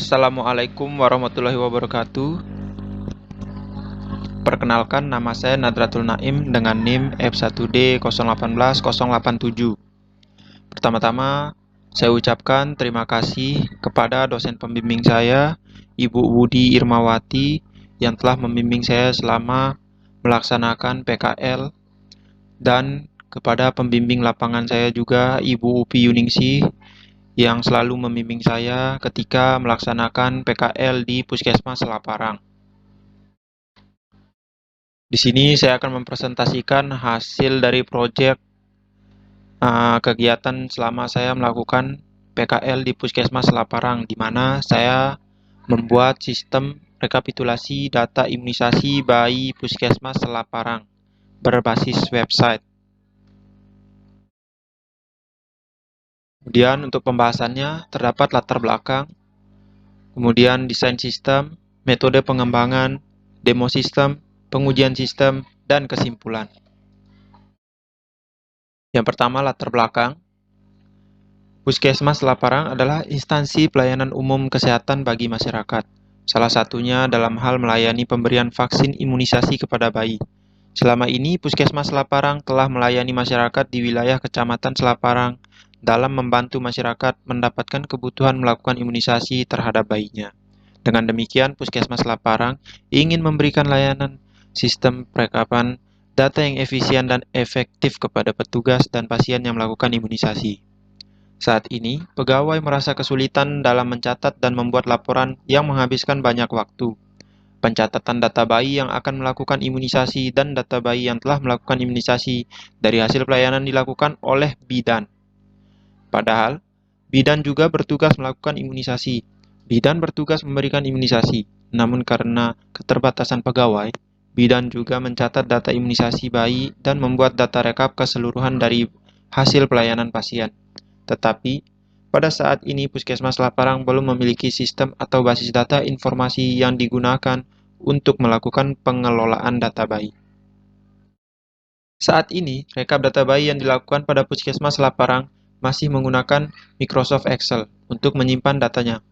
Assalamualaikum warahmatullahi wabarakatuh. Perkenalkan, nama saya Nadratul Naim dengan NIM F1D081087. Pertama-tama, saya ucapkan terima kasih kepada dosen pembimbing saya, Ibu Budi Irmawati, yang telah membimbing saya selama melaksanakan PKL, dan kepada pembimbing lapangan saya juga, Ibu Upi Yuningsih, yang selalu membimbing saya ketika melaksanakan PKL di Puskesmas Selaparang. Di sini saya akan mempresentasikan hasil dari proyek kegiatan selama saya melakukan PKL di Puskesmas Selaparang, di mana saya membuat sistem rekapitulasi data imunisasi bayi Puskesmas Selaparang berbasis website. Kemudian untuk pembahasannya terdapat latar belakang, kemudian desain sistem, metode pengembangan, demo sistem, pengujian sistem, dan kesimpulan. Yang pertama, latar belakang. Puskesmas Selaparang adalah instansi pelayanan umum kesehatan bagi masyarakat, salah satunya dalam hal melayani pemberian vaksin imunisasi kepada bayi. Selama ini, Puskesmas Selaparang telah melayani masyarakat di wilayah Kecamatan Selaparang dalam membantu masyarakat mendapatkan kebutuhan melakukan imunisasi terhadap bayinya. Dengan demikian, Puskesmas Selaparang ingin memberikan layanan sistem perekapan data yang efisien dan efektif kepada petugas dan pasien yang melakukan imunisasi. Saat ini, pegawai merasa kesulitan dalam mencatat dan membuat laporan yang menghabiskan banyak waktu. Pencatatan data bayi yang akan melakukan imunisasi dan data bayi yang telah melakukan imunisasi dari hasil pelayanan dilakukan oleh bidan. Padahal, bidan juga bertugas melakukan imunisasi. Bidan bertugas memberikan imunisasi, namun karena keterbatasan pegawai, bidan juga mencatat data imunisasi bayi dan membuat data rekap keseluruhan dari hasil pelayanan pasien. Tetapi, pada saat ini Puskesmas Selaparang belum memiliki sistem atau basis data informasi yang digunakan untuk melakukan pengelolaan data bayi. Saat ini, rekap data bayi yang dilakukan pada Puskesmas Selaparang masih menggunakan Microsoft Excel untuk menyimpan datanya.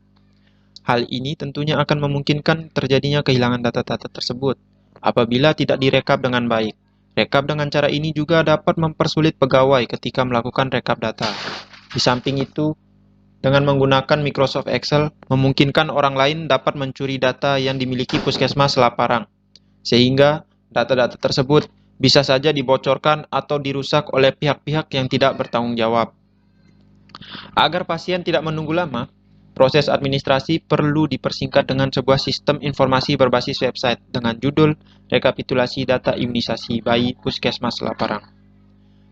Hal ini tentunya akan memungkinkan terjadinya kehilangan data-data tersebut apabila tidak direkap dengan baik. Rekap dengan cara ini juga dapat mempersulit pegawai ketika melakukan rekap data. Di samping itu, dengan menggunakan Microsoft Excel, memungkinkan orang lain dapat mencuri data yang dimiliki Puskesmas Selaparang, sehingga data-data tersebut bisa saja dibocorkan atau dirusak oleh pihak-pihak yang tidak bertanggung jawab. Agar pasien tidak menunggu lama, proses administrasi perlu dipersingkat dengan sebuah sistem informasi berbasis website dengan judul Rekapitulasi Data Imunisasi Bayi Puskesmas Selaparang.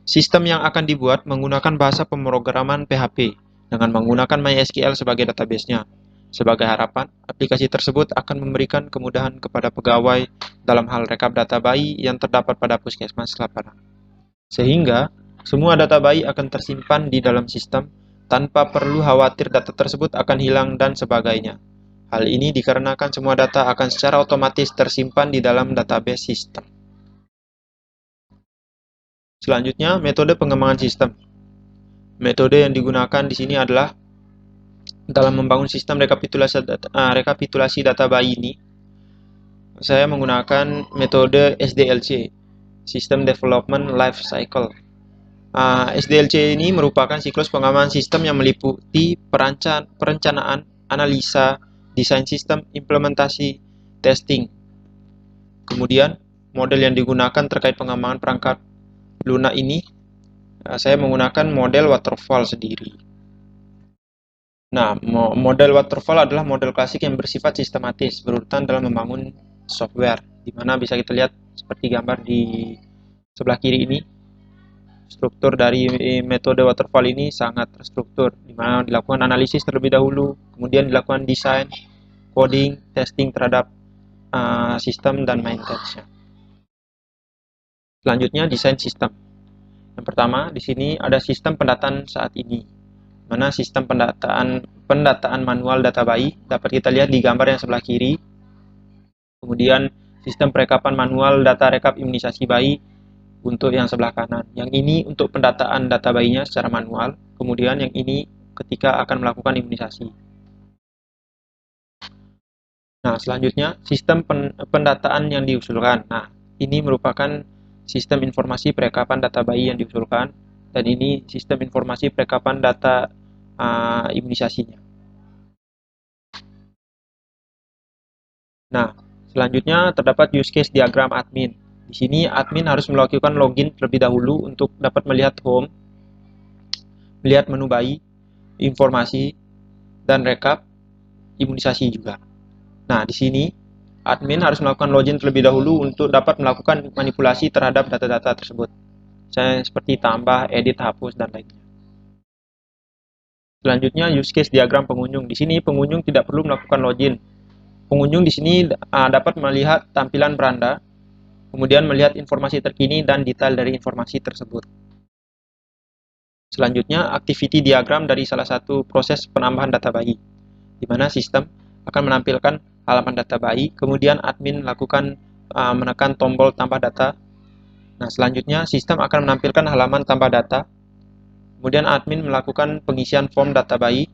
Sistem yang akan dibuat menggunakan bahasa pemrograman PHP dengan menggunakan MySQL sebagai database-nya. Sebagai harapan, aplikasi tersebut akan memberikan kemudahan kepada pegawai dalam hal rekap data bayi yang terdapat pada Puskesmas Selaparang. Sehingga, semua data bayi akan tersimpan di dalam sistem tanpa perlu khawatir data tersebut akan hilang dan sebagainya. Hal ini dikarenakan semua data akan secara otomatis tersimpan di dalam database sistem. Selanjutnya, metode pengembangan sistem. Metode yang digunakan di sini adalah dalam membangun sistem rekapitulasi data bayi ini, saya menggunakan metode SDLC, System Development Life Cycle. SDLC ini merupakan siklus pengembangan sistem yang meliputi perencanaan, analisa, desain sistem, implementasi, testing. Kemudian, model yang digunakan terkait pengembangan perangkat lunak ini, saya menggunakan model waterfall sendiri. Nah, model waterfall adalah model klasik yang bersifat sistematis, berurutan dalam membangun software, di mana bisa kita lihat seperti gambar di sebelah kiri ini. Struktur dari metode waterfall ini sangat terstruktur, di mana dilakukan analisis terlebih dahulu, kemudian dilakukan desain, coding, testing terhadap sistem dan maintenance-nya. Selanjutnya, desain sistem. Yang pertama, di sini ada sistem pendataan saat ini, mana sistem pendataan manual data bayi dapat kita lihat di gambar yang sebelah kiri. Kemudian sistem perekapan manual data rekap imunisasi bayi untuk yang sebelah kanan. Yang ini untuk pendataan data bayinya secara manual. Kemudian yang ini ketika akan melakukan imunisasi. Nah, selanjutnya sistem pendataan yang diusulkan. Nah, ini merupakan sistem informasi perekapan data bayi yang diusulkan, dan ini sistem informasi perekapan data imunisasinya. Nah, selanjutnya terdapat use case diagram admin. Di sini admin harus melakukan login terlebih dahulu untuk dapat melihat home, melihat menu bayi, informasi, dan rekap imunisasi juga. Nah, di sini admin harus melakukan login terlebih dahulu untuk dapat melakukan manipulasi terhadap data-data tersebut. Misalnya seperti tambah, edit, hapus, dan lainnya. Selanjutnya use case diagram pengunjung. Di sini pengunjung tidak perlu melakukan login. Pengunjung di sini dapat melihat tampilan beranda, kemudian melihat informasi terkini dan detail dari informasi tersebut. Selanjutnya, activity diagram dari salah satu proses penambahan data bayi, di mana sistem akan menampilkan halaman data bayi, kemudian admin lakukan menekan tombol tambah data. Nah, selanjutnya sistem akan menampilkan halaman tambah data, kemudian admin melakukan pengisian form data bayi.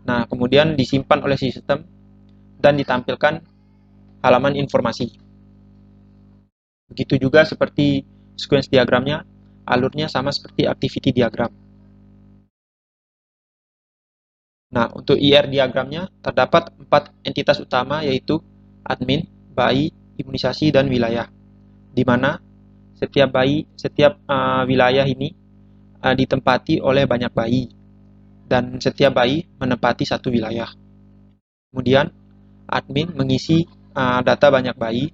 Nah, kemudian disimpan oleh sistem dan ditampilkan halaman informasi. Begitu juga seperti sequence diagramnya, alurnya sama seperti activity diagram. Nah, untuk IR diagramnya terdapat 4 entitas utama, yaitu admin, bayi, imunisasi, dan wilayah. Di mana setiap wilayah ini ditempati oleh banyak bayi, dan setiap bayi menempati satu wilayah. Kemudian, admin mengisi data banyak bayi,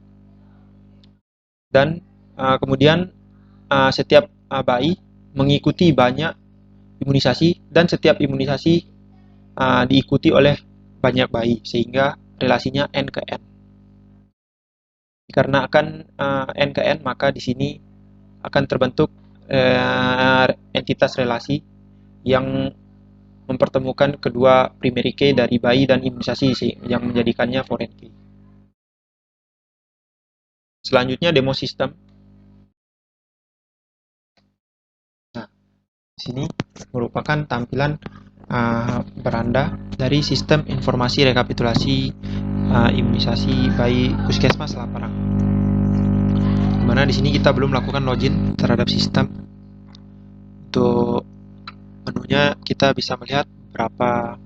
dan kemudian setiap bayi mengikuti banyak imunisasi, dan setiap imunisasi diikuti oleh banyak bayi, sehingga relasinya N ke N. Karena akan N ke N, maka di sini akan terbentuk entitas relasi yang mempertemukan kedua primary key dari bayi dan imunisasi yang menjadikannya foreign key. Selanjutnya demo sistem. Nah, di sini merupakan tampilan beranda dari sistem informasi rekapitulasi imunisasi bayi Puskesmas Laparang. Dimana di sini kita belum melakukan login terhadap sistem. Untuk menunya kita bisa melihat beberapa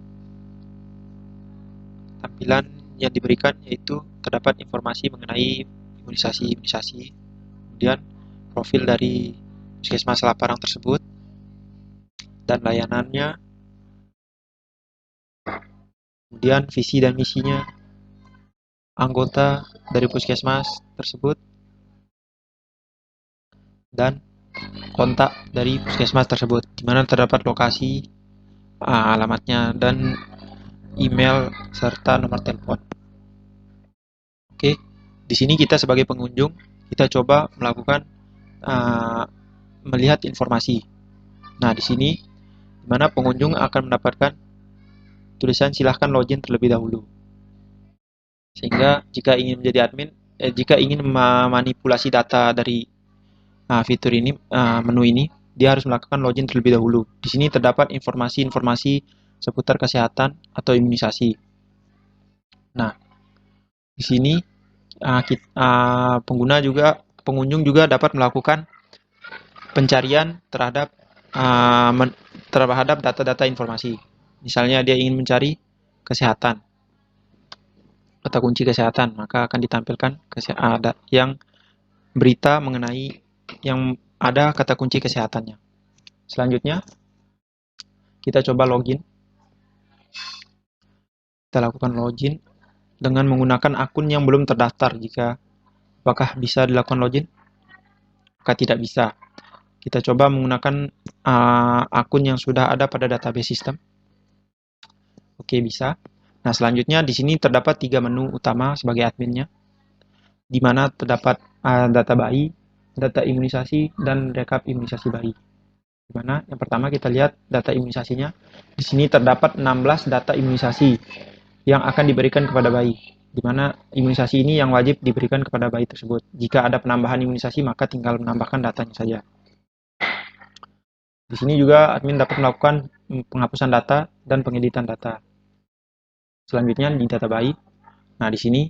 tampilan yang diberikan, yaitu terdapat informasi mengenai imunisasi-imunisasi, kemudian profil dari Puskesmas Laparang tersebut dan layanannya, kemudian visi dan misinya, anggota dari Puskesmas tersebut, dan kontak dari Puskesmas tersebut, di mana terdapat lokasi, alamatnya, dan email serta nomor telepon. Oke, di sini kita sebagai pengunjung, kita coba melakukan melihat informasi. Nah, di sini di mana pengunjung akan mendapatkan tulisan silahkan login terlebih dahulu. Sehingga jika ingin menjadi admin, jika ingin memanipulasi data dari fitur ini, menu ini, dia harus melakukan login terlebih dahulu. Di sini terdapat informasi-informasi seputar kesehatan atau imunisasi. Nah, di sini pengunjung juga dapat melakukan pencarian terhadap data-data informasi. Misalnya dia ingin mencari kesehatan, kata kunci kesehatan, maka akan ditampilkan ada yang berita mengenai yang ada kata kunci kesehatannya. Selanjutnya, kita coba login. Kita lakukan login dengan menggunakan akun yang belum terdaftar. Apakah bisa dilakukan login? Maka tidak bisa. Kita coba menggunakan akun yang sudah ada pada database sistem. Oke, bisa. Nah, selanjutnya di sini terdapat 3 menu utama sebagai adminnya, di mana terdapat data bayi, data imunisasi, dan rekap imunisasi bayi. Di mana yang pertama kita lihat data imunisasinya. Di sini terdapat 16 data imunisasi yang akan diberikan kepada bayi, di mana imunisasi ini yang wajib diberikan kepada bayi tersebut. Jika ada penambahan imunisasi, maka tinggal menambahkan datanya saja. Di sini juga admin dapat melakukan penghapusan data dan pengeditan data. Selanjutnya di data bayi, Nah, di sini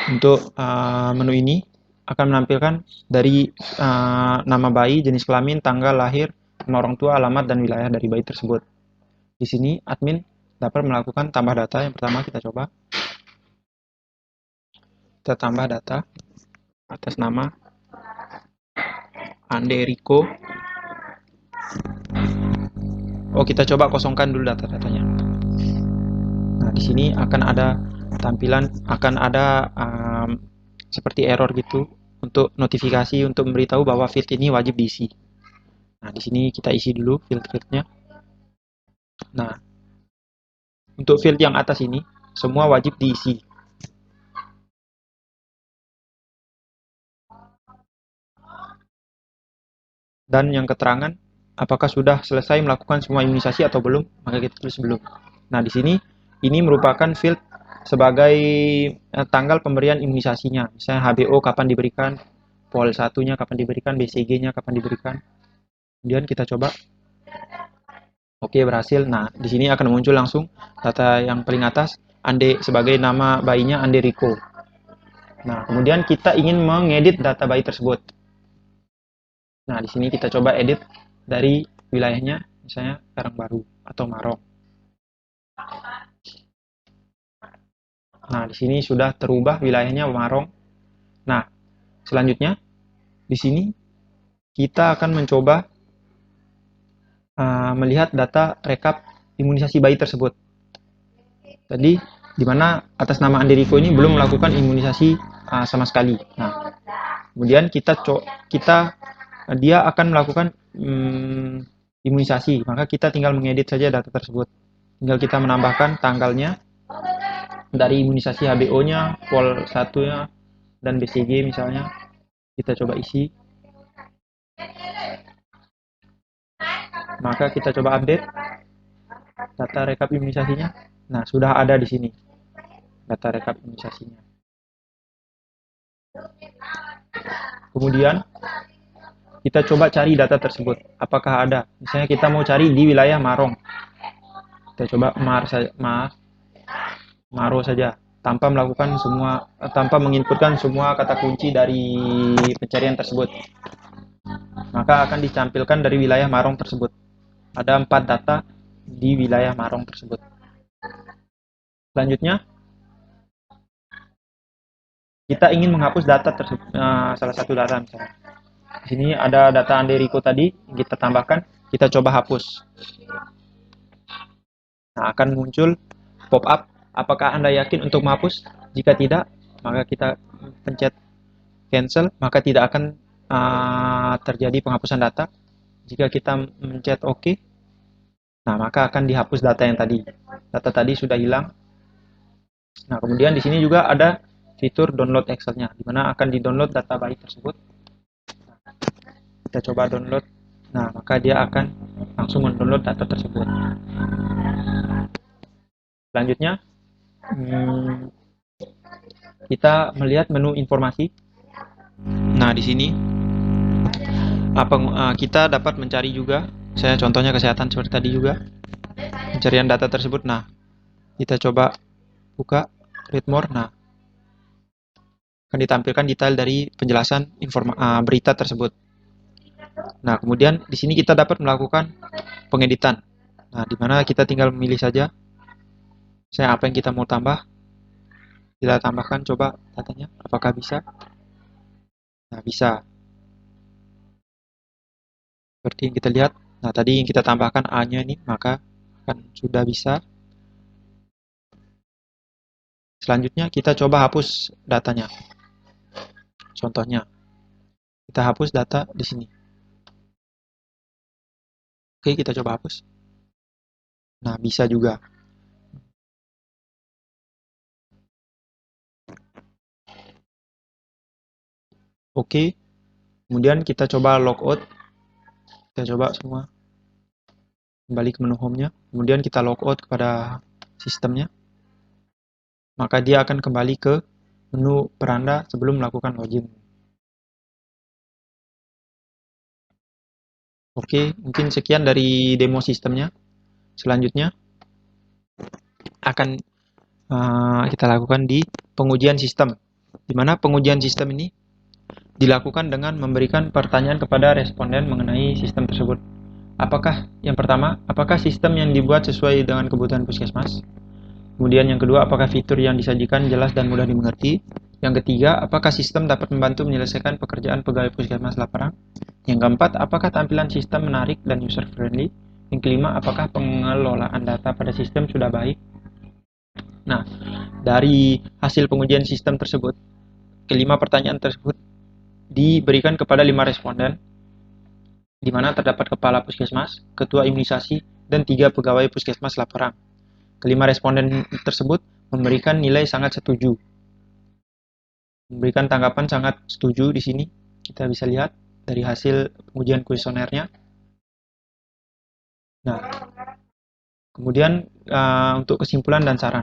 untuk menu ini akan menampilkan dari nama bayi, jenis kelamin, tanggal lahir, nama orang tua, alamat, dan wilayah dari bayi tersebut. Di sini admin dapat melakukan tambah data. Yang pertama kita coba. Kita tambah data atas nama Ande Riko. Oh, kita coba kosongkan dulu data-datanya. Nah, di sini akan ada tampilan, akan ada seperti error gitu untuk notifikasi untuk memberitahu bahwa field ini wajib diisi. Nah, di sini kita isi dulu field-fieldnya. Nah, untuk field yang atas ini semua wajib diisi. Dan yang keterangan apakah sudah selesai melakukan semua imunisasi atau belum, maka kita tulis belum. Nah, di sini ini merupakan field sebagai tanggal pemberian imunisasinya. Misalnya HBO kapan diberikan, POL 1-nya kapan diberikan, BCG-nya kapan diberikan. Kemudian kita coba. Oke, berhasil. Nah, di sini akan muncul langsung data yang paling atas, Ande sebagai nama bayinya Ande Riko. Nah, kemudian kita ingin mengedit data bayi tersebut. Nah, di sini kita coba edit dari wilayahnya, misalnya Karangbaru atau Maros. Nah, di sini sudah terubah wilayahnya Marong. Nah, selanjutnya di sini kita akan mencoba melihat data rekap imunisasi bayi tersebut. Tadi di mana atas nama Anderiko ini belum melakukan imunisasi sama sekali. Nah, kemudian dia akan melakukan imunisasi, maka kita tinggal mengedit saja data tersebut. Tinggal kita menambahkan tanggalnya dari imunisasi HBO-nya, POL 1-nya, dan BCG misalnya. Kita coba isi. Maka kita coba update data rekap imunisasinya. Nah, sudah ada di sini data rekap imunisasinya. Kemudian kita coba cari data tersebut. Apakah ada? Misalnya kita mau cari di wilayah Marong. Kita coba Maro saja tanpa menginputkan semua kata kunci dari pencarian tersebut. Maka akan ditampilkan dari wilayah Marong tersebut. Ada 4 data di wilayah Marong tersebut. Selanjutnya, kita ingin menghapus data tersebut, salah satu data misalnya. Di sini ada data Anderiko tadi, kita tambahkan, kita coba hapus. Nah, akan muncul pop-up, apakah Anda yakin untuk menghapus? Jika tidak, maka kita pencet cancel, maka tidak akan terjadi penghapusan data. Jika kita mencet OK, nah maka akan dihapus data yang tadi. Data tadi sudah hilang. Nah, kemudian di sini juga ada fitur download Excel-nya, di mana akan di-download data bayi tersebut. Kita coba download. Nah, maka dia akan langsung mendownload data tersebut. Selanjutnya, kita melihat menu informasi. Nah, di sini kita dapat mencari juga. Saya contohnya kesehatan seperti tadi juga. Pencarian data tersebut. Nah, kita coba buka read more. Nah, akan ditampilkan detail dari penjelasan berita tersebut. Nah, kemudian di sini kita dapat melakukan pengeditan. Nah, di mana kita tinggal memilih saja saya apa yang kita mau tambah. Kita tambahkan coba datanya, apakah bisa? Nah, bisa. Seperti yang kita lihat. Nah, tadi yang kita tambahkan A-nya ini, maka akan sudah bisa. Selanjutnya kita coba hapus datanya. Contohnya, kita hapus data di sini. Oke, kita coba hapus. Nah, bisa juga. Oke, kemudian kita coba logout. Kita coba semua. Kembali ke menu home-nya. Kemudian kita logout kepada sistemnya. Maka dia akan kembali ke menu peranda sebelum melakukan login. Oke, mungkin sekian dari demo sistemnya. Selanjutnya akan kita lakukan di pengujian sistem, di mana pengujian sistem ini dilakukan dengan memberikan pertanyaan kepada responden mengenai sistem tersebut. Yang pertama, apakah sistem yang dibuat sesuai dengan kebutuhan puskesmas? Kemudian yang kedua, apakah fitur yang disajikan jelas dan mudah dimengerti? Yang ketiga, apakah sistem dapat membantu menyelesaikan pekerjaan pegawai puskesmas Laparang? Yang keempat, apakah tampilan sistem menarik dan user friendly? Yang kelima, apakah pengelolaan data pada sistem sudah baik? Nah, dari hasil pengujian sistem tersebut, kelima pertanyaan tersebut diberikan kepada 5 responden, di mana terdapat kepala puskesmas, ketua imunisasi, dan 3 pegawai puskesmas Laparang. Kelima responden tersebut memberikan nilai sangat setuju. Memberikan tanggapan sangat setuju di sini. Kita bisa lihat dari hasil pengujian kuesionernya. Nah, kemudian untuk kesimpulan dan saran.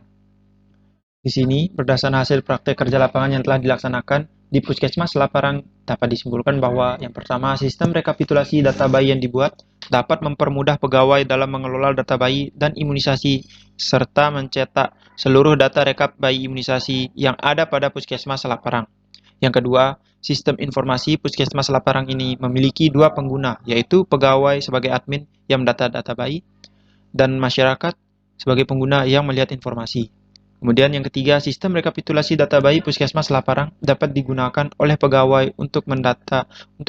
Di sini, berdasarkan hasil praktek kerja lapangan yang telah dilaksanakan di Puskesmas Laparang, dapat disimpulkan bahwa yang pertama, sistem rekapitulasi data bayi yang dibuat dapat mempermudah pegawai dalam mengelola data bayi dan imunisasi, serta mencetak seluruh data rekap bayi imunisasi yang ada pada Puskesmas Laparang. Yang kedua, sistem informasi Puskesmas Laparang ini memiliki 2 pengguna, yaitu pegawai sebagai admin yang mendata data bayi dan masyarakat sebagai pengguna yang melihat informasi. Kemudian yang ketiga, sistem rekapitulasi data bayi Puskesmas Laparang dapat digunakan oleh pegawai untuk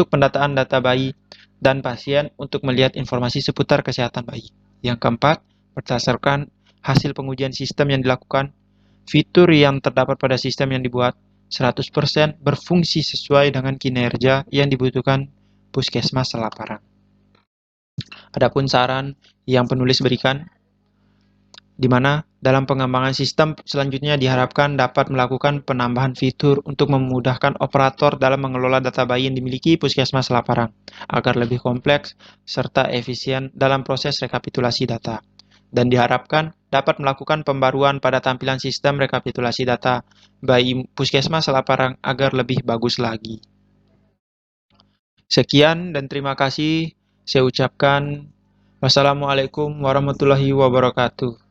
pendataan data bayi dan pasien untuk melihat informasi seputar kesehatan bayi. Yang keempat, berdasarkan hasil pengujian sistem yang dilakukan, fitur yang terdapat pada sistem yang dibuat 100% berfungsi sesuai dengan kinerja yang dibutuhkan Puskesmas Laparang. Adapun saran yang penulis berikan, di mana dalam pengembangan sistem selanjutnya diharapkan dapat melakukan penambahan fitur untuk memudahkan operator dalam mengelola data bayi yang dimiliki Puskesmas Laparang, agar lebih kompleks serta efisien dalam proses rekapitulasi data. Dan diharapkan dapat melakukan pembaruan pada tampilan sistem rekapitulasi data bayi Puskesmas Laparang agar lebih bagus lagi. Sekian dan terima kasih saya ucapkan. Wassalamualaikum warahmatullahi wabarakatuh.